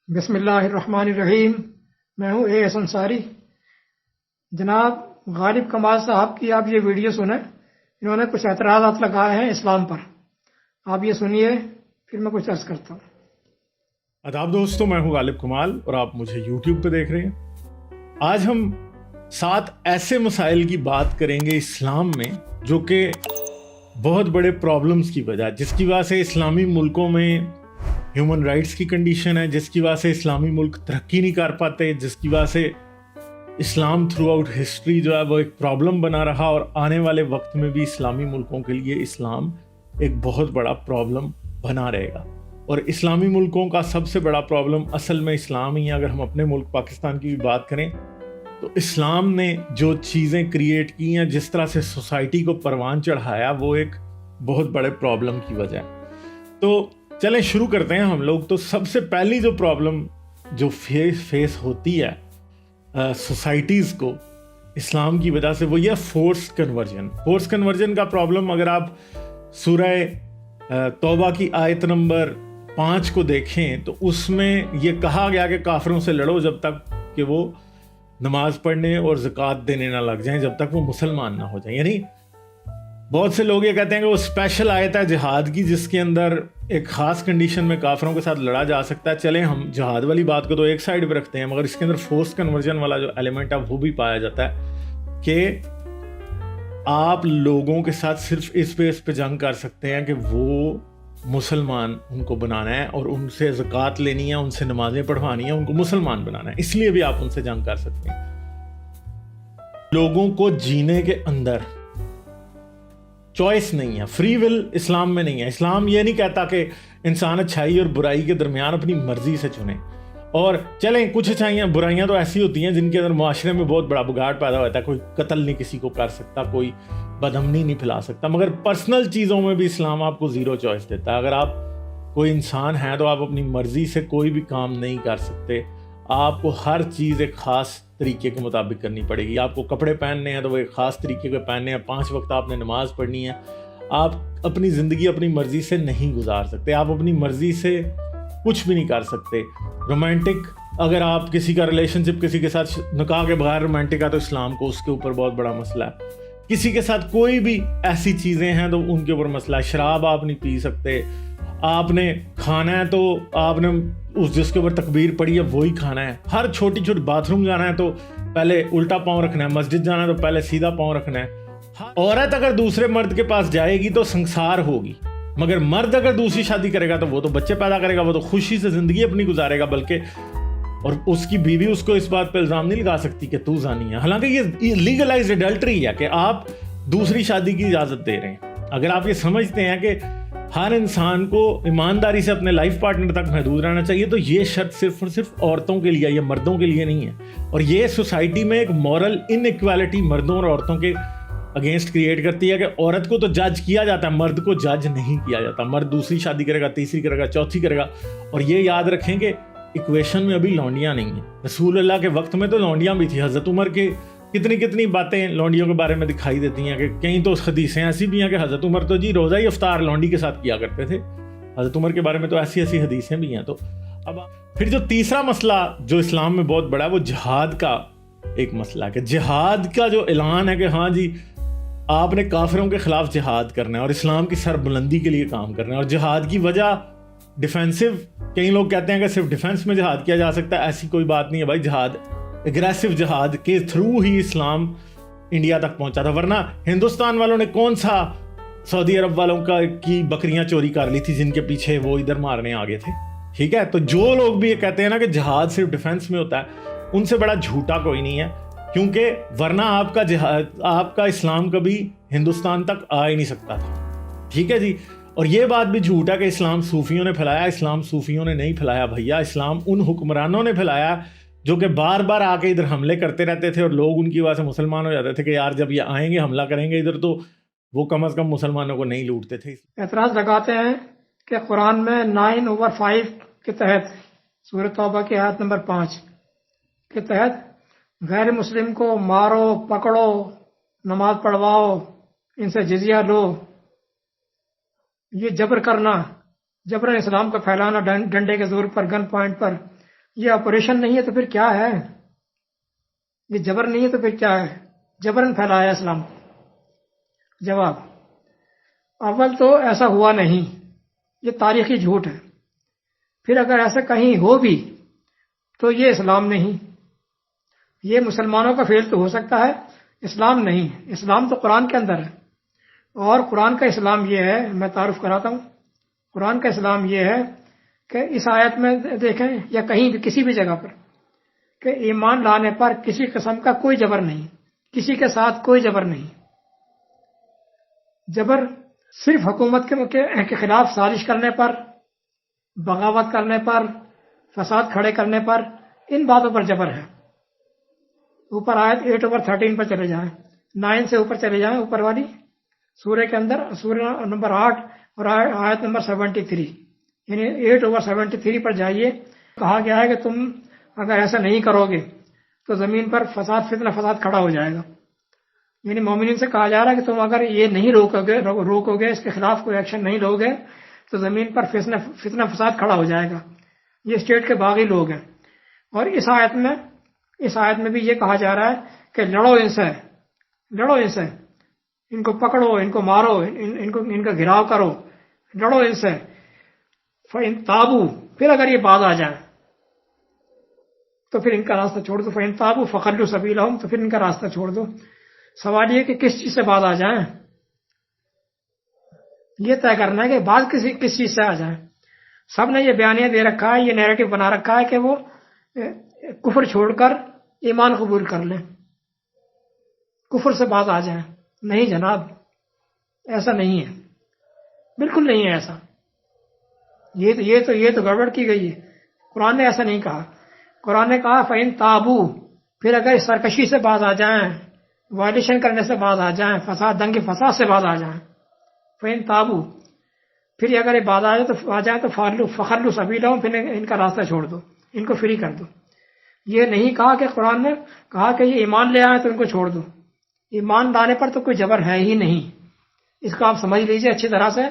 بسم اللہ الرحمن الرحیم. میں ہوں اے ایس انصاری. جناب غالب کمال صاحب کی آپ یہ ویڈیو سنیں. انہوں نے کچھ اعتراضات لگائے ہیں اسلام پر. آپ یہ سنیے پھر میں کچھ عرض کرتا ہوں. آداب دوستو، میں ہوں غالب کمال اور آپ مجھے یوٹیوب پہ دیکھ رہے ہیں. آج ہم 7 ایسے مسائل کی بات کریں گے اسلام میں جو کہ بہت بڑے پرابلمز کی وجہ، جس کی وجہ سے اسلامی ملکوں میں ہیومن رائٹس کی کنڈیشن ہے، جس کی وجہ سے اسلامی ملک ترقی نہیں کر پاتے، جس کی وجہ سے اسلام تھرو آؤٹ ہسٹری جو ہے وہ ایک پرابلم بنا رہا اور آنے والے وقت میں بھی اسلامی ملکوں کے لیے اسلام ایک بہت بڑا پرابلم بنا رہے گا. اور اسلامی ملکوں کا سب سے بڑا پرابلم اصل میں اسلام ہی ہے. اگر ہم اپنے ملک پاکستان کی بھی بات کریں تو اسلام نے جو چیزیں کریٹ کی ہیں، جس طرح سے سوسائٹی کو پروان چڑھایا، وہ ایک بہت بڑے پرابلم کی وجہ ہے. تو چلیں شروع کرتے ہیں ہم لوگ. تو سب سے پہلی جو پرابلم جو فیس ہوتی ہے سوسائٹیز کو اسلام کی وجہ سے، وہ یہ فورس کنورژن. فورس کنورژن کا پرابلم اگر آپ سورہ توبہ کی آیت نمبر 5 کو دیکھیں تو اس میں یہ کہا گیا کہ کافروں سے لڑو جب تک کہ وہ نماز پڑھنے اور زکوٰۃ دینے نہ لگ جائیں، جب تک وہ مسلمان نہ ہو جائیں. یعنی بہت سے لوگ یہ کہتے ہیں کہ وہ اسپیشل آیت ہے جہاد کی، جس کے اندر ایک خاص کنڈیشن میں کافروں کے ساتھ لڑا جا سکتا ہے. چلیں ہم جہاد والی بات کو تو ایک سائڈ پہ رکھتے ہیں، مگر اس کے اندر فورس کنورژن والا جو ایلیمنٹ ہے وہ بھی پایا جاتا ہے کہ آپ لوگوں کے ساتھ صرف اس بیس پہ جنگ کر سکتے ہیں کہ وہ مسلمان ان کو بنانا ہے اور ان سے زکوٰۃ لینی ہے، ان سے نمازیں پڑھوانی ہیں، ان کو مسلمان بنانا ہے. اس لیے بھی آپ ان سے جنگ کر سکتے ہیں. لوگوں کو جینے کے اندر چوائس نہیں ہے، فری ول اسلام میں نہیں ہے. اسلام یہ نہیں کہتا کہ انسان اچھائی اور برائی کے درمیان اپنی مرضی سے چنے. اور چلیں کچھ اچھائیاں برائیاں تو ایسی ہوتی ہیں جن کے اندر معاشرے میں بہت بڑا بگاڑ پیدا ہوتا ہے. کوئی قتل نہیں کسی کو کر سکتا، کوئی بدامنی نہیں پھیلا سکتا. مگر پرسنل چیزوں میں بھی اسلام آپ کو زیرو چوائس دیتا ہے. اگر آپ کوئی انسان ہیں تو آپ اپنی مرضی سے کوئی بھی کام نہیں کر سکتے. آپ کو ہر چیز ایک خاص طریقے کے مطابق کرنی پڑے گی. آپ کو کپڑے پہننے ہیں تو وہ ایک خاص طریقے کے پہننے ہیں. 5 وقت آپ نے نماز پڑھنی ہے. آپ اپنی زندگی اپنی مرضی سے نہیں گزار سکتے. آپ اپنی مرضی سے کچھ بھی نہیں کر سکتے. رومانٹک اگر آپ کسی کا ریلیشن شپ کسی کے ساتھ نکاح کے بغیر رومانٹک ہے تو اسلام کو اس کے اوپر بہت بڑا مسئلہ ہے. کسی کے ساتھ کوئی بھی ایسی چیزیں ہیں تو ان کے اوپر مسئلہ ہے. شراب آپ نہیں پی سکتے. آپ نے کھانا ہے تو آپ نے اس جس کے اوپر تکبیر پڑھی ہے وہی کھانا ہے. ہر چھوٹی چھوٹی باتھ روم جانا ہے تو پہلے الٹا پاؤں رکھنا ہے. مسجد جانا ہے تو پہلے سیدھا پاؤں رکھنا ہے. عورت اگر دوسرے مرد کے پاس جائے گی تو سنسار ہوگی، مگر مرد اگر دوسری شادی کرے گا تو وہ تو بچے پیدا کرے گا، وہ تو خوشی سے زندگی اپنی گزارے گا. بلکہ اور اس کی بیوی اس کو اس بات پہ الزام نہیں لگا سکتی کہ تو زانی ہے. حالانکہ یہ لیگلائزڈ ایڈلٹری ہے کہ آپ دوسری شادی کی اجازت دے رہے ہیں. اگر آپ یہ سمجھتے ہیں کہ ہر انسان کو ایمانداری سے اپنے لائف پارٹنر تک محدود رہنا چاہیے تو یہ شرط صرف اور صرف عورتوں کے لیے یا مردوں کے لیے نہیں ہے. اور یہ سوسائٹی میں ایک مورل ان ایکویلٹی مردوں اور عورتوں کے اگینسٹ کریٹ کرتی ہے کہ عورت کو تو جج کیا جاتا ہے، مرد کو جج نہیں کیا جاتا. مرد دوسری شادی کرے گا، تیسری کرے گا، چوتھی کرے گا. اور یہ یاد رکھیں کہ ایکویشن میں ابھی لونڈیاں نہیں ہیں. رسول اللہ کے وقت میں تو لونڈیاں بھی تھیں. حضرت عمر کے کتنی باتیں لونڈیوں کے بارے میں دکھائی دیتی ہیں کہ کہیں تو حدیثیں ایسی بھی ہیں کہ حضرت عمر تو جی روزہ ہی افطار لونڈی کے ساتھ کیا کرتے تھے. حضرت عمر کے بارے میں تو ایسی حدیثیں بھی ہیں. تو اب پھر جو تیسرا مسئلہ جو اسلام میں بہت بڑا ہے وہ جہاد کا ایک مسئلہ ہے کہ جہاد کا جو اعلان ہے کہ ہاں جی آپ نے کافروں کے خلاف جہاد کرنا ہے اور اسلام کی سر بلندی کے لیے کام کرنا ہے. اور جہاد کی وجہ ڈیفینسو، کئی لوگ کہتے ہیں کہ صرف ڈیفینس میں جہاد کیا جا سکتا ہے. ایسی کوئی بات نہیں ہے بھائی. جہاد اگریسو جہاد کے تھرو ہی اسلام انڈیا تک پہنچا تھا. ورنہ ہندوستان والوں نے کون سا سعودی عرب والوں کی بکریاں چوری کر لی تھی جن کے پیچھے وہ ادھر مارنے آگے تھے. ٹھیک ہے، تو جو لوگ بھی یہ کہتے ہیں نا کہ جہاد صرف ڈیفینس میں ہوتا ہے، ان سے بڑا جھوٹا کوئی نہیں ہے. کیونکہ ورنہ آپ کا اسلام کبھی ہندوستان تک آ ہی نہیں سکتا تھا. ٹھیک ہے جی. اور یہ بات بھی جھوٹ ہے کہ اسلام صوفیوں نے پھیلایا. اسلام صوفیوں نے نہیں پھیلایا بھیا. اسلام ان حکمرانوں نے پھیلایا جو کہ بار بار آ کے ادھر حملے کرتے رہتے تھے اور لوگ ان کی وجہ سے مسلمان ہو جاتے تھے کہ یار جب یہ آئیں گے حملہ کریں گے ادھر تو وہ کم از کم مسلمانوں کو نہیں لوٹتے تھے. اعتراض لگاتے ہیں کہ قرآن میں 9/5 کے تحت سورۃ توبہ کی آیت نمبر 5 کے تحت غیر مسلم کو مارو، پکڑو، نماز پڑھواؤ، ان سے جزیہ لو. یہ جبر کرنا، جبرن اسلام کا پھیلانا ڈنڈے کے زور پر، گن پوائنٹ پر، یہ آپریشن نہیں ہے تو پھر کیا ہے؟ یہ جبر نہیں ہے تو پھر کیا ہے؟ جبرن پھیلایا اسلام کو؟ جواب، اول تو ایسا ہوا نہیں، یہ تاریخی جھوٹ ہے. پھر اگر ایسا کہیں ہو بھی تو یہ اسلام نہیں. یہ مسلمانوں کا فعل تو ہو سکتا ہے، اسلام نہیں. اسلام تو قرآن کے اندر ہے، اور قرآن کا اسلام یہ ہے، میں تعارف کراتا ہوں. قرآن کا اسلام یہ ہے کہ اس آیت میں دیکھیں یا کہیں بھی کسی بھی جگہ پر کہ ایمان لانے پر کسی قسم کا کوئی جبر نہیں، کسی کے ساتھ کوئی جبر نہیں. جبر صرف حکومت کے خلاف سازش کرنے پر، بغاوت کرنے پر، فساد کھڑے کرنے پر، ان باتوں پر جبر ہے. اوپر آیت 8/13 پر چلے جائیں، 9 سے اوپر چلے جائیں، اوپر والی سورہ کے اندر، سورہ نمبر 8 اور آیت نمبر 73، یعنی 8/73 پر جائیے. کہا گیا ہے کہ تم اگر ایسا نہیں کرو گے تو زمین پر فتنہ فساد کھڑا ہو جائے گا. یعنی مومنین سے کہا جا رہا ہے کہ تم اگر یہ نہیں روکو گے، اس کے خلاف کوئی ایکشن نہیں لو گے تو زمین پر فتنہ فساد کھڑا ہو جائے گا. یہ اسٹیٹ کے باغی لوگ ہیں. اور اس آیت میں بھی یہ کہا جا رہا ہے کہ لڑو ان سے، ان کو پکڑو، ان کو مارو، ان کا گھراؤ کرو، لڑو ان سے. فَإِن تَابُوا، پھر اگر یہ باز آ جائیں تو پھر ان کا راستہ چھوڑ دو. فَإِن تَابُوا فَخَلُّوا سَبِيلَهُمْ، تو پھر ان کا راستہ چھوڑ دو. سوال یہ کہ کس چیز سے باز آ جائیں، یہ طے کرنا ہے کہ باز کس چیز سے آ جائیں. سب نے یہ بیانیہ دے رکھا ہے، یہ نیریٹو بنا رکھا ہے کہ وہ کفر چھوڑ کر ایمان قبول کر لیں، کفر سے باز آ جائیں. نہیں جناب، ایسا نہیں ہے، بالکل نہیں ہے ایسا. یہ تو گڑبڑ کی گئی ہے. قرآن نے ایسا نہیں کہا. قرآن نے کہا فَإِن تَابُوا، پھر اگر اس سرکشی سے باز آ جائیں، وائلیشن کرنے سے باز آ جائیں، دنگ فساد سے باز آ جائیں. فَإِن تَابُوا، پھر اگر یہ باز آ جائیں تو فَخَلُّوا سَبِيلَهُمْ، پھر ان کا راستہ چھوڑ دو، ان کو فری کر دو. یہ نہیں کہا کہ قرآن نے کہا کہ یہ ایمان لے آئے تو ان کو چھوڑ دو. ایمان لانے پر تو کوئی جبر ہے ہی نہیں. اس کو آپ سمجھ لیجئے اچھی طرح سے،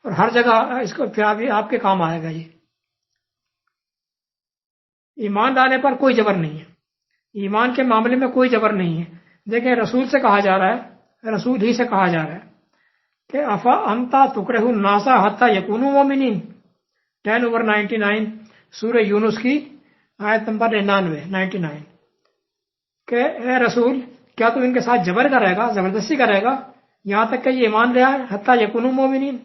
اور ہر جگہ اس کو پھر آپ کے کام آئے گا. یہ ایمان لانے پر کوئی جبر نہیں ہے، ایمان کے معاملے میں کوئی جبر نہیں ہے. دیکھیں رسول سے کہا جا رہا ہے، رسول ہی سے کہا جا رہا ہے کہ افا انتا تکرہ الناس حتی یکونوا مومنین، 10/99 سورہ یونس کی آیت نمبر 99، کہ اے رسول کیا تم ان کے ساتھ جبر کرے گا، زبردستی کرے گا یہاں تک کہ یہ ایمان لے آئے، حتی یکونوا مومنین؟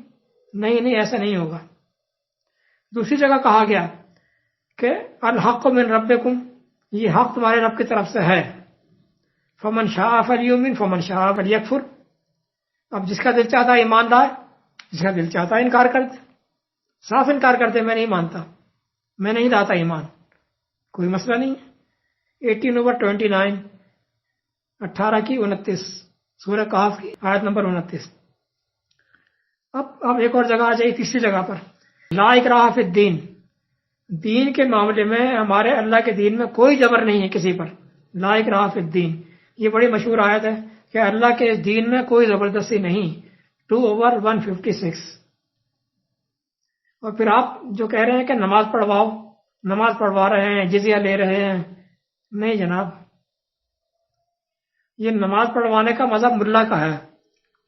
نہیں، ایسا نہیں ہوگا. دوسری جگہ کہا گیا کہ الحق من ربکم، یہ حق تمہارے رب کی طرف سے ہے. فمن شاء فلیؤمن فمن شاء فلیکفر، اب جس کا دل چاہتا ہے ایمان لائے، جس کا دل چاہتا ہے انکار کرتے، صاف انکار کرتے، میں نہیں مانتا، میں نہیں لاتا ایمان، کوئی مسئلہ نہیں. 18/29، 18/29 سورہ کہف کی آیت نمبر 29. اب ایک اور جگہ آ جائے، تیسری جگہ پر، لا اکراہ فی الدین، دین کے معاملے میں ہمارے اللہ کے دین میں کوئی جبر نہیں ہے کسی پر. لا اکراہ فی الدین، یہ بڑی مشہور آیت ہے کہ اللہ کے دین میں کوئی زبردستی نہیں. 2/156. اور پھر آپ جو کہہ رہے ہیں کہ نماز پڑھواؤ، نماز پڑھوا رہے ہیں، جزیہ لے رہے ہیں، نہیں جناب، یہ نماز پڑھوانے کا مذہب ملا کا ہے،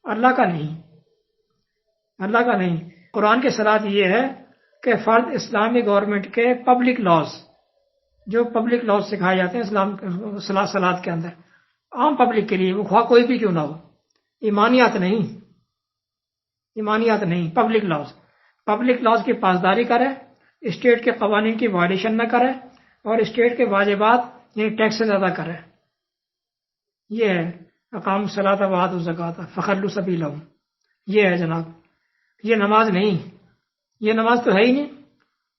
اللہ کا نہیں، اللہ کا نہیں. قرآن کی صلاحت یہ ہے کہ فرد اسلامی گورنمنٹ کے پبلک لاز، جو پبلک لاز سکھائے جاتے ہیں اسلام صلاحت کے اندر، عام پبلک کے لیے، وہ خواہ کوئی بھی کیوں نہ ہو، ایمانیات نہیں، پبلک لاز کی پاسداری کرے، اسٹیٹ کے قوانین کی وائلیشن نہ کرے، اور اسٹیٹ کے واجبات یعنی ٹیکسز ادا کرے. یہ ہے اقام الصلاۃ وآتوا الزکاۃ فخلوا سبیلہم، یہ ہے جناب. یہ نماز نہیں، یہ نماز تو ہے ہی نہیں،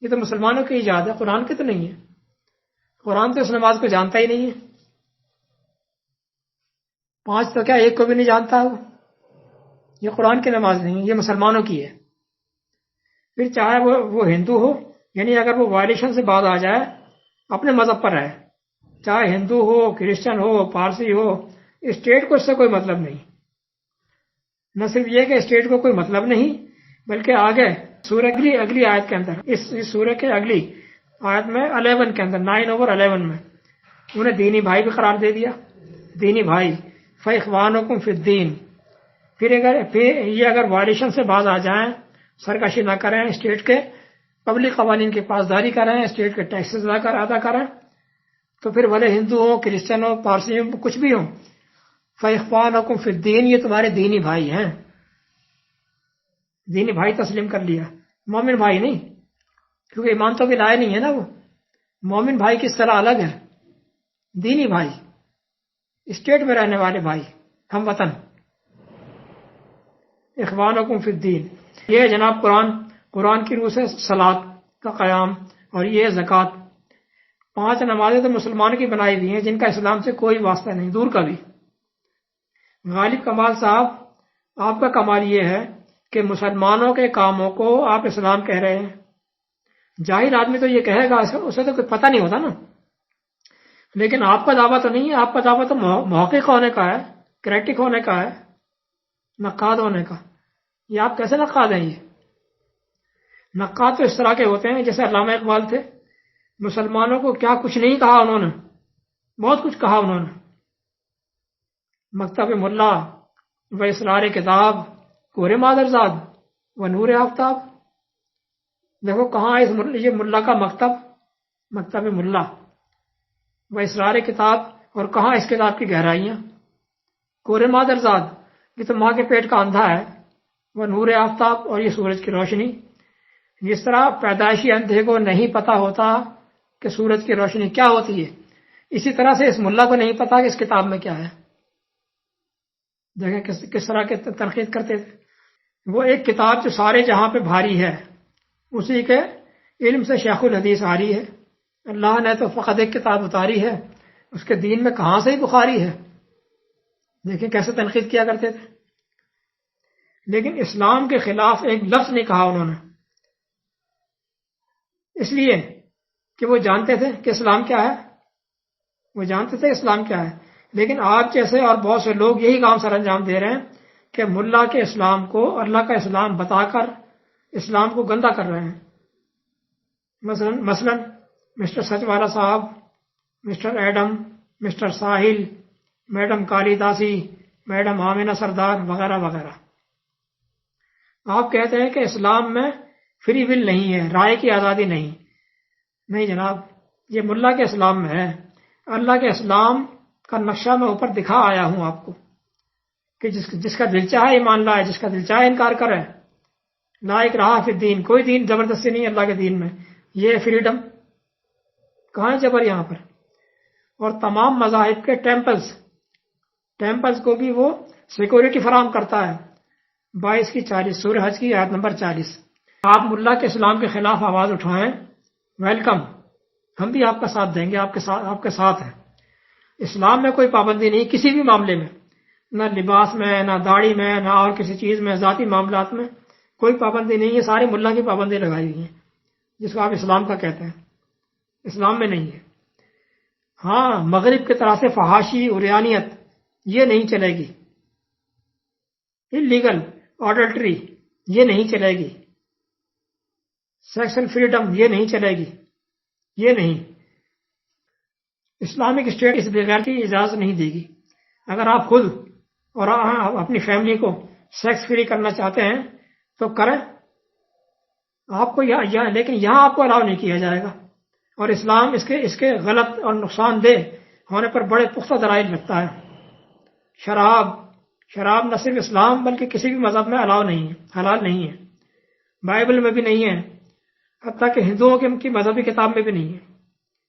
یہ تو مسلمانوں کی ایجاد ہے، قرآن کی تو نہیں ہے. قرآن تو اس نماز کو جانتا ہی نہیں ہے. 5 تو کیا، ایک کو بھی نہیں جانتا وہ. یہ قرآن کی نماز نہیں، یہ مسلمانوں کی ہے. پھر چاہے وہ ہندو ہو، یعنی اگر وہ وائلیشن سے باز آ جائے، اپنے مذہب پر رہے، چاہے ہندو ہو، کرسچن ہو، پارسی ہو، اسٹیٹ کو اس سے کوئی مطلب نہیں. نہ صرف یہ کہ اسٹیٹ کو کوئی مطلب نہیں، بلکہ آگے سورہ اگلی آیت کے اندر، اس سورہ کے اگلی آیت میں 11 کے اندر 9/11 میں انہیں دینی بھائی بھی قرار دے دیا، دینی بھائی، فَإِخْوَانُكُمْ فِي الدِّينِ۔ پھر یہ اگر وائلیشن سے باز آ جائیں، سرکشی نہ کریں، اسٹیٹ کے پبلک قوانین کی پاسداری کریں، اسٹیٹ کے ٹیکسز ادا کریں، تو پھر بھلے ہندو ہوں، کرسچن ہوں، پارسی ہوں، کچھ بھی ہوں، فَإِخْوَانُكُمْ فِي الدِّينِ، یہ تمہارے دینی بھائی ہیں۔ دینی بھائی تسلیم کر لیا، مومن بھائی نہیں، کیونکہ ایمان تو بھی لائے نہیں ہے نا وہ۔ مومن بھائی کس طرح الگ ہے، دینی بھائی، اسٹیٹ میں رہنے والے بھائی، ہم وطن۔ اخوانکم فی الدین، یہ جناب قرآن کی روح سے صلاۃ کا قیام، اور یہ زکوٰۃ، 5 نمازیں تو مسلمانوں کی بنائی ہوئی ہیں جن کا اسلام سے کوئی واسطہ نہیں، دور کا بھی۔ غالب کمال صاحب، آپ کا کمال یہ ہے کہ مسلمانوں کے کاموں کو آپ اسلام کہہ رہے ہیں۔ جاہل آدمی تو یہ کہے گا، اسے تو کوئی پتہ نہیں ہوتا نا، لیکن آپ کا دعویٰ تو نہیں ہے، آپ کا دعویٰ تو محقق ہونے کا ہے، کریٹک ہونے کا ہے، نقاد ہونے کا۔ یہ آپ کیسے نقاد ہیں؟ یہ نقاد تو اس طرح کے ہوتے ہیں جیسے علامہ اقبال تھے، مسلمانوں کو کیا کچھ نہیں کہا انہوں نے، بہت کچھ کہا انہوں نے۔ مکتب ملا و اسرار کتاب، کور مادرزاد و نور آفتاب۔ دیکھو کہاں یہ ملا کا مکتب ملا و اسرار کتاب، اور کہاں اس کتاب کی گہرائیاں۔ کور مادرزاد، یہ تو ماں کے پیٹ کا اندھا ہے، وہ نور آفتاب، اور یہ سورج کی روشنی۔ جس طرح پیدائشی اندھے کو نہیں پتا ہوتا کہ سورج کی روشنی کیا ہوتی ہے، اسی طرح سے اس ملا کو نہیں پتا کہ اس کتاب میں کیا ہے۔ دیکھیں کس طرح کے تنقید کرتے تھے۔ وہ ایک کتاب جو سارے جہاں پہ بھاری ہے، اسی کے علم سے شیخ الحدیث آری ہے۔ اللہ نے تو فقط ایک کتاب اتاری ہے، اس کے دین میں کہاں سے ہی بخاری ہے۔ دیکھیں کیسے تنقید کیا کرتے تھے، لیکن اسلام کے خلاف ایک لفظ نہیں کہا انہوں نے، اس لیے کہ وہ جانتے تھے کہ اسلام کیا ہے، وہ جانتے تھے اسلام کیا ہے۔ لیکن آپ جیسے اور بہت سے لوگ یہی کام سر انجام دے رہے ہیں کہ ملا کے اسلام کو اللہ کا اسلام بتا کر اسلام کو گندا کر رہے ہیں۔ مثلا مسٹر سچ والا صاحب، مسٹر ایڈم، مسٹر ساحل، میڈم کالی داسی، میڈم آمینہ سردار، وغیرہ وغیرہ۔ آپ کہتے ہیں کہ اسلام میں فری ول نہیں ہے، رائے کی آزادی نہیں جناب، یہ ملا کے اسلام میں ہے۔ اللہ کے اسلام کا نقشہ میں اوپر دکھا آیا ہوں آپ کو کہ جس کا دل چاہے ایمان لائے، جس کا دل چاہے انکار کرے۔ لا اکراہ فی الدین، کوئی دین زبردستی نہیں اللہ کے دین میں، یہ فریڈم۔ کہاں ہے جبر یہاں پر؟ اور تمام مذاہب کے ٹیمپلز کو بھی وہ سیکورٹی فراہم کرتا ہے۔ 22-40 سورہ حج کی آیت نمبر 40۔ آپ ملا کے اسلام کے خلاف آواز اٹھائیں، ویلکم، ہم بھی آپ کا ساتھ دیں گے، آپ کے ساتھ ہیں۔ اسلام میں کوئی پابندی نہیں کسی بھی معاملے میں، نہ لباس میں، نہ داڑھی میں، نہ اور کسی چیز میں، ذاتی معاملات میں کوئی پابندی نہیں ہے، سارے ملا کی پابندی لگائی ہوئی ہیں، جس کو آپ اسلام کا کہتے ہیں، اسلام میں نہیں ہے۔ ہاں، مغرب کی طرح سے فحاشی، عریانیت یہ نہیں چلے گی، اللیگل ایڈلٹری یہ نہیں چلے گی، سیکسل فریڈم یہ نہیں چلے گی، یہ نہیں۔ اسلامک اسٹیٹ اس بغیر کی اجازت نہیں دے گی۔ اگر آپ خود اور اپنی فیملی کو سیکس فری کرنا چاہتے ہیں تو کریں، آپ کو لیکن یہاں آپ کو الاؤ نہیں کیا جائے گا۔ اور اسلام اس کے غلط اور نقصان دہ ہونے پر بڑے پختہ دلائل رکھتا ہے۔ شراب نہ صرف اسلام بلکہ کسی بھی مذہب میں الاؤ نہیں ہے، حلال نہیں ہے، بائبل میں بھی نہیں ہے، حتیٰ کہ ہندوؤں کی مذہبی کتاب میں بھی نہیں ہے،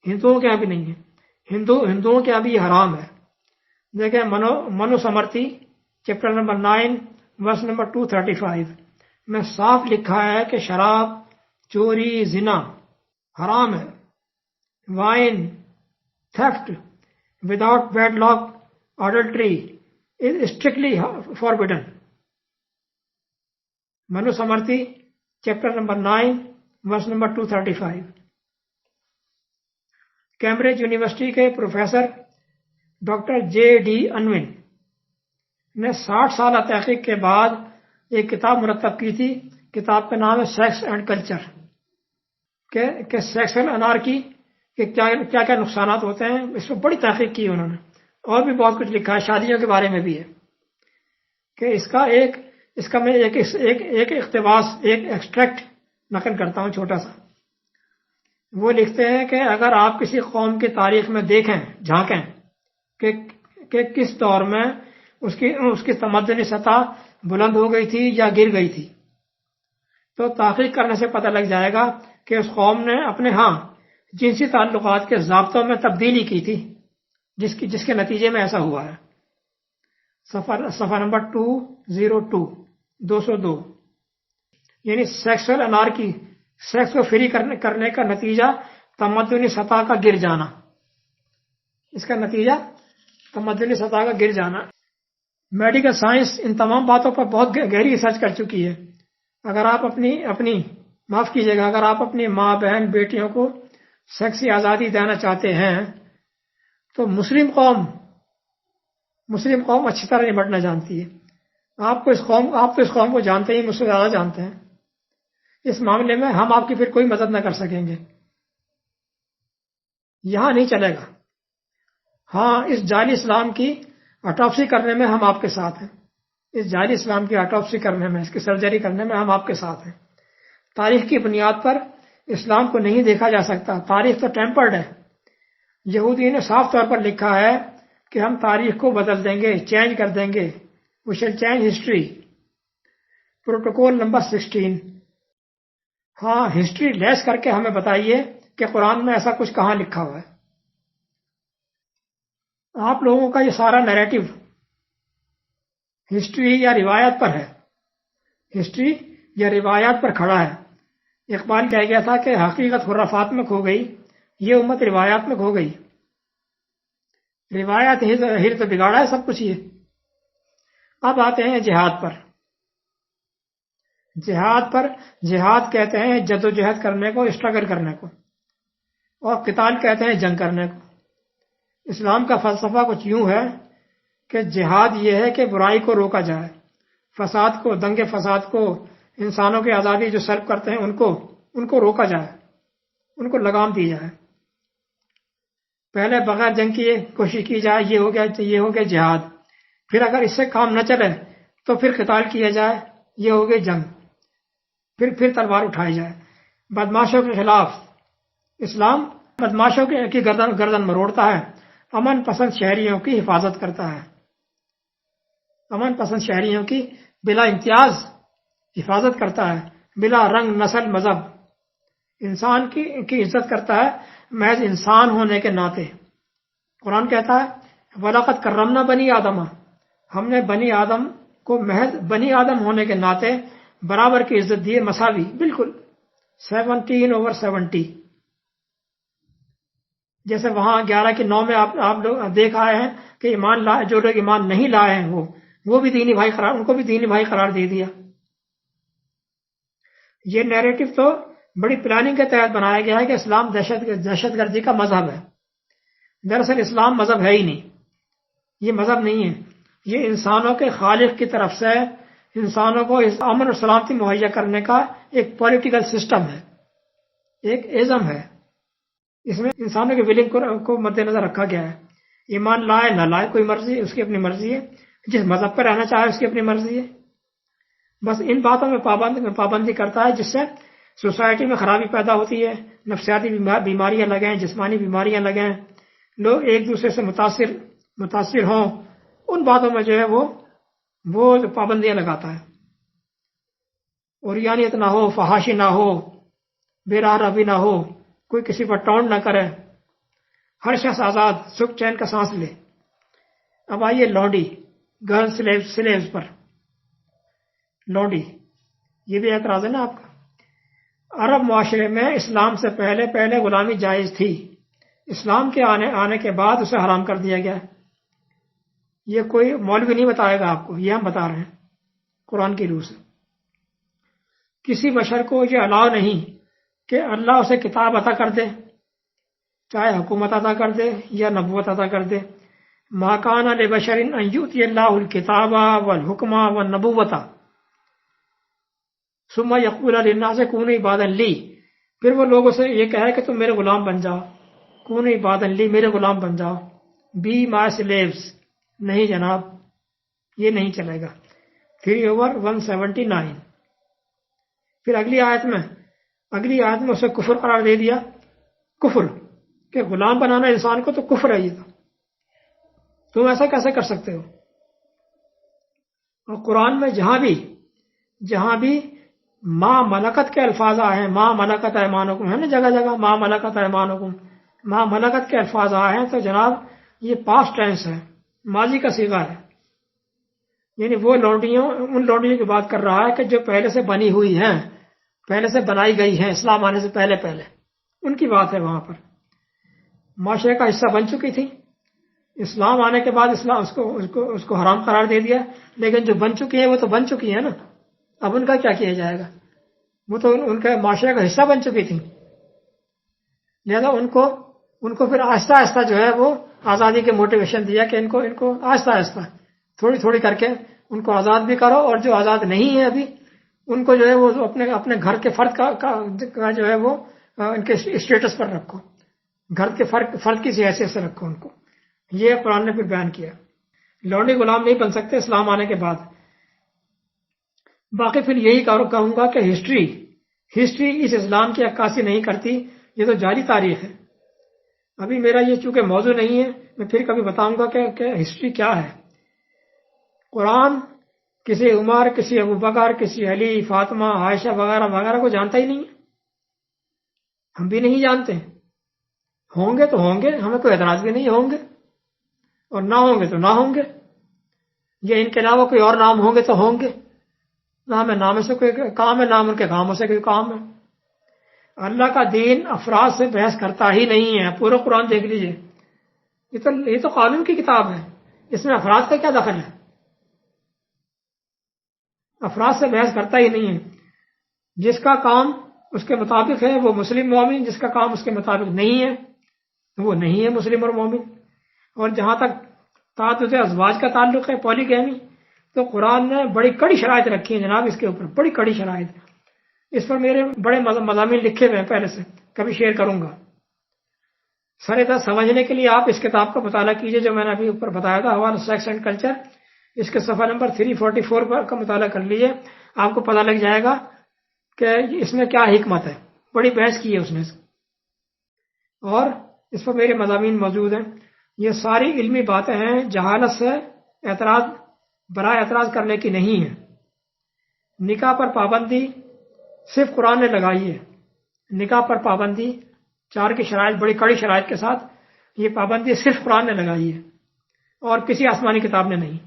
ہندوؤں کے یہاں بھی نہیں ہے، ہندوؤں کے یہاں بھی یہ حرام ہے۔ دیکھیں Manu Smriti chapter number 9 verse number 235 میں صاف لکھا ہے کہ شراب، چوری، زنا حرام ہے، wine, theft without wedlock, adultery is strictly forbidden۔ Manu Smriti chapter number 9 verse number 235۔ Cambridge university کے پروفیسر ڈاکٹر J.D. انون نے 60 سالہ تحقیق کے بعد ایک کتاب مرتب کی تھی، کتاب کا نام ہے سیکس اینڈ کلچر۔ کہ سیکسل انارکی کے کیا کیا نقصانات ہوتے ہیں، اس پر بڑی تحقیق کی انہوں نے، اور بھی بہت کچھ لکھا ہے، شادیوں کے بارے میں بھی ہے کہ اس کا میں ایک اقتباس، ایک ایکسٹریکٹ نقل کرتا ہوں چھوٹا سا۔ وہ لکھتے ہیں کہ اگر آپ کسی قوم کی تاریخ میں دیکھیں، جھانکیں کہ کس دور میں اس کی تمدنی سطح بلند ہو گئی تھی یا گر گئی تھی، تو تحقیق کرنے سے پتہ لگ جائے گا کہ اس قوم نے اپنے ہاں جنسی تعلقات کے ضابطوں میں تبدیلی کی تھی، جس کے نتیجے میں ایسا ہوا ہے۔ صفحہ نمبر 202 یعنی سیکسول انارکی، سیکس کو فری کرنے کا نتیجہ تمدنی سطح کا گر جانا، اس کا نتیجہ تمدنی سطح کا گر جانا۔ میڈیکل سائنس ان تمام باتوں پر بہت گہری ریسرچ کر چکی ہے۔ اگر آپ اپنی معاف کیجیے گا، اگر آپ اپنی ماں بہن بیٹیوں کو سیکسی آزادی دینا چاہتے ہیں تو مسلم قوم اچھی طرح نمٹنا جانتی ہے۔ آپ تو اس قوم کو جانتے ہی، مجھ سے زیادہ جانتے ہیں۔ اس معاملے میں ہم آپ کی پھر کوئی مدد نہ کر سکیں گے، یہاں نہیں چلے گا۔ ہاں، اس جعلی اسلام کی آٹوپسی کرنے میں ہم آپ کے ساتھ ہیں، اس جعلی اسلام کی آٹوپسی کرنے میں، اس کی سرجری کرنے میں ہم آپ کے ساتھ ہیں۔ تاریخ کی بنیاد پر اسلام کو نہیں دیکھا جا سکتا، تاریخ تو ٹیمپرڈ ہے۔ یہودی نے صاف طور پر لکھا ہے کہ ہم تاریخ کو بدل دیں گے، چینج کر دیں گے، وی شل چینج ہسٹری۔ Protocol number 16۔ ہاں، ہسٹری لیس کر کے ہمیں بتائیے کہ قرآن میں ایسا کچھ کہاں لکھا ہوا ہے۔ آپ لوگوں کا یہ سارا نیریٹو ہسٹری یا روایت پر ہے، ہسٹری یا روایات پر کھڑا ہے۔ اقبال کہہ گیا تھا کہ حقیقت خرافات میں کھو گئی، یہ امت روایات میں کھو گئی۔ روایت ہی تو بگاڑا ہے سب کچھ یہ۔ اب آتے ہیں جہاد پر۔ جہاد کہتے ہیں جد و جہد کرنے کو، اسٹرگل کرنے کو، اور قتال کہتے ہیں جنگ کرنے کو۔ اسلام کا فلسفہ کچھ یوں ہے کہ جہاد یہ ہے کہ برائی کو روکا جائے، فساد کو، دنگے فساد کو، انسانوں کی آزادی جو سلب کرتے ہیں ان کو روکا جائے، ان کو لگام دی جائے۔ پہلے بغیر جنگ کی کوشش کی جائے، یہ ہو گیا جہاد۔ پھر اگر اس سے کام نہ چلے تو پھر قتال کیا جائے، یہ ہو گئی جنگ۔ پھر تلوار اٹھائی جائے۔ بدماشوں کے خلاف اسلام بدماشوں کی گردن مروڑتا ہے، امن پسند شہریوں کی حفاظت کرتا ہے، امن پسند شہریوں کی بلا امتیاز حفاظت کرتا ہے، بلا رنگ، نسل، مذہب۔ انسان کی عزت کرتا ہے محض انسان ہونے کے ناطے۔ قرآن کہتا ہے وَلَقَدْ كَرَّمْنَا بَنِي آدَمَ، ہم نے بنی آدم کو محض بنی آدم ہونے کے ناطے برابر کی عزت دی ہے، مساوی، بالکل 17/70۔ جیسے وہاں 11/9 میں آپ لوگ دیکھ آئے ہیں کہ جو لوگ ایمان نہیں لائے ہیں وہ بھی دینی بھائی ان کو بھی دینی بھائی قرار دے دیا۔ یہ نیریٹو تو بڑی پلاننگ کے تحت بنایا گیا ہے کہ اسلام دہشت گردی کا مذہب ہے۔ دراصل اسلام مذہب ہے ہی نہیں، یہ مذہب نہیں ہے، یہ انسانوں کے خالق کی طرف سے انسانوں کو امن اور سلامتی مہیا کرنے کا ایک پولیٹیکل سسٹم ہے، ایک ازم ہے۔ اس میں انسانوں کے ولنگ کو مد نظر رکھا گیا ہے۔ ایمان لائے نہ لائے کوئی مرضی، اس کی اپنی مرضی ہے، جس مذہب پر رہنا چاہے اس کی اپنی مرضی ہے۔ بس ان باتوں میں پابندی کرتا ہے جس سے سوسائٹی میں خرابی پیدا ہوتی ہے، نفسیاتی بیماریاں لگیں، جسمانی بیماریاں لگیں، لوگ ایک دوسرے سے متاثر ہوں، ان باتوں میں جو ہے وہ پابندیاں لگاتا ہے۔ اوریانیت نہ ہو، فحاشی نہ ہو، بے راہ روی نہ ہو، کوئی کسی پر ٹونٹ نہ کرے، ہر شخص آزاد سکھ چین کا سانس لے۔ اب آئیے لونڈی، گرل سلیوز پر۔ لونڈی، یہ بھی اعتراض ہے نا آپ کا۔ عرب معاشرے میں اسلام سے پہلے غلامی جائز تھی، اسلام کے آنے کے بعد اسے حرام کر دیا گیا۔ یہ کوئی مولوی نہیں بتائے گا آپ کو، یہ ہم بتا رہے ہیں قرآن کی روح سے۔ کسی بشر کو یہ الاؤ نہیں کہ اللہ اسے کتاب عطا کر دے، چاہے حکومت عطا کر دے یا نبوت عطا کر دے۔ ما کان لبشر ان یؤتی اللہ الکتاب والحکم والنبوۃ ثم یقول للناس کونوا عبادا لی پھر وہ لوگوں سے یہ کہے کہ تم میرے غلام بن جاؤ، کون عبادن لی، میرے غلام بن جاؤ، بی مائی سلیوز، نہیں جناب، یہ نہیں چلے گا۔ 3/179۔ پھر اگلی آیت میں اسے کفر قرار دے دیا، کفر کہ غلام بنانا انسان کو تو کفر ہے، یہ تو تم ایسا کیسے کر سکتے ہو؟ اور قرآن میں جہاں بھی ما ملکت کے الفاظ آئے ہیں، ما ملکت ایمانکم ہے نا، جگہ جگہ ما ملکت ایمانکم، ما ملکت کے الفاظ آئے ہیں تو جناب یہ پاسٹ ٹینس ہے، ماضی کا صیغہ ہے، یعنی وہ ان لونڈیوں کی بات کر رہا ہے کہ جو پہلے سے بنی ہوئی ہیں، پہلے سے بنائی گئی ہیں، اسلام آنے سے پہلے ان کی بات ہے۔ وہاں پر معاشرے کا حصہ بن چکی تھی، اسلام آنے کے بعد اسلام اس کو حرام قرار دے دیا، لیکن جو بن چکی ہے وہ تو بن چکی ہے نا، اب ان کا کیا کیا جائے گا؟ وہ تو ان کے معاشرے کا حصہ بن چکی تھی، لہذا ان کو پھر آہستہ آہستہ جو ہے وہ آزادی کے موٹیویشن دیا کہ ان کو آہستہ آہستہ تھوڑی تھوڑی کر کے ان کو آزاد بھی کرو، اور جو آزاد نہیں ہے ابھی ان کو جو ہے وہ اپنے گھر کے فرد کا جو ہے وہ ان کے اسٹیٹس پر رکھو، گھر کے فرد کی حیثیت سے رکھو ان کو۔ یہ قرآن نے پھر بیان کیا، لونڈی غلام نہیں بن سکتے اسلام آنے کے بعد۔ باقی پھر یہی کہوں گا کہ ہسٹری اس اسلام کی عکاسی نہیں کرتی، یہ تو جعلی تاریخ ہے۔ ابھی میرا یہ چونکہ موضوع نہیں ہے، میں پھر کبھی بتاؤں گا کہ ہسٹری کیا ہے۔ قرآن کسی عمر، کسی ابوبکر، کسی علی، فاطمہ، عائشہ وغیرہ وغیرہ کو جانتا ہی نہیں ہے، ہم بھی نہیں جانتے، ہوں گے تو ہوں گے، ہمیں کوئی اعتراض بھی نہیں ہوں گے، اور نہ ہوں گے تو نہ ہوں گے، یا ان کے علاوہ کوئی اور نام ہوں گے تو ہوں گے، نہ ہمیں نام سے کوئی کام ہے، نہ ان کے کاموں سے کوئی کام ہے۔ اللہ کا دین افراد سے بحث کرتا ہی نہیں ہے، پورا قرآن دیکھ لیجئے، یہ تو قانون کی کتاب ہے، اس میں افراد کا کیا دخل ہے؟ افراد سے بحث کرتا ہی نہیں ہے، جس کا کام اس کے مطابق ہے وہ مسلم مومن، جس کا کام اس کے مطابق نہیں ہے وہ نہیں ہے مسلم اور مومن۔ اور جہاں تک تعدد ازواج کا تعلق ہے، پولی گیمی، تو قرآن نے بڑی کڑی شرائط رکھی ہیں جناب، اس کے اوپر بڑی کڑی شرائط، اس پر میرے بڑے مضامین لکھے ہوئے ہیں پہلے سے، کبھی شیئر کروں گا۔ سر سمجھنے کے لیے آپ اس کتاب کا مطالعہ کیجئے جو میں نے ابھی اوپر بتایا تھا، حوالہ سیکس اینڈ کلچر، اس کے صفحہ نمبر 344 کا مطالعہ کر لیجئے، آپ کو پتہ لگ جائے گا کہ اس میں کیا حکمت ہے، بڑی بحث کی ہے اس نے، اور اس پر میرے مضامین موجود ہیں۔ یہ ساری علمی باتیں ہیں، جہالت سے برائے اعتراض کرنے کی نہیں ہے۔ نکاح پر پابندی صرف قرآن نے لگائی ہے، نکاح پر پابندی 4 کی شرائط، بڑی کڑی شرائط کے ساتھ، یہ پابندی صرف قرآن نے لگائی ہے، اور کسی آسمانی کتاب نے نہیں،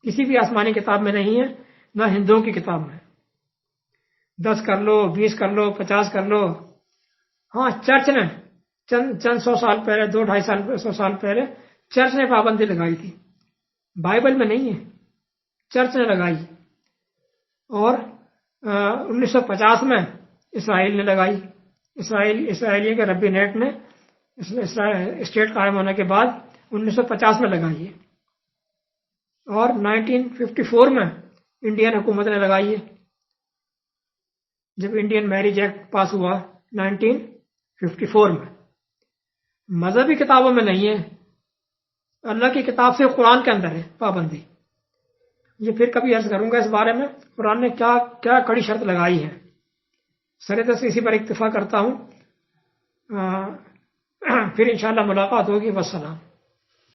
کسی بھی آسمانی کتاب میں نہیں ہے، نہ ہندوؤں کی کتاب میں۔ 10 کر لو، 20 کر لو، 50 کر لو، ہاں چرچ نے چند 100 سال پہلے، 200-250 سال پہلے چرچ نے پابندی لگائی تھی، بائبل میں نہیں ہے، چرچ نے لگائی، اور 1950 میں اسرائیل نے لگائی، اسرائیلی کے ربی نیٹ نے اسٹیٹ قائم ہونے کے بعد 1950 میں لگائی ہے، اور 1954 میں انڈین حکومت نے لگائی ہے، جب انڈین میرج ایکٹ پاس ہوا 1954 میں۔ مذہبی کتابوں میں نہیں ہے، اللہ کی کتاب سے قرآن کے اندر ہے پابندی۔ یہ پھر کبھی عرض کروں گا اس بارے میں، قرآن نے کیا کڑی شرط لگائی ہے۔ سر سے اسی پر اکتفا کرتا ہوں، پھر انشاءاللہ ملاقات ہوگی، والسلام۔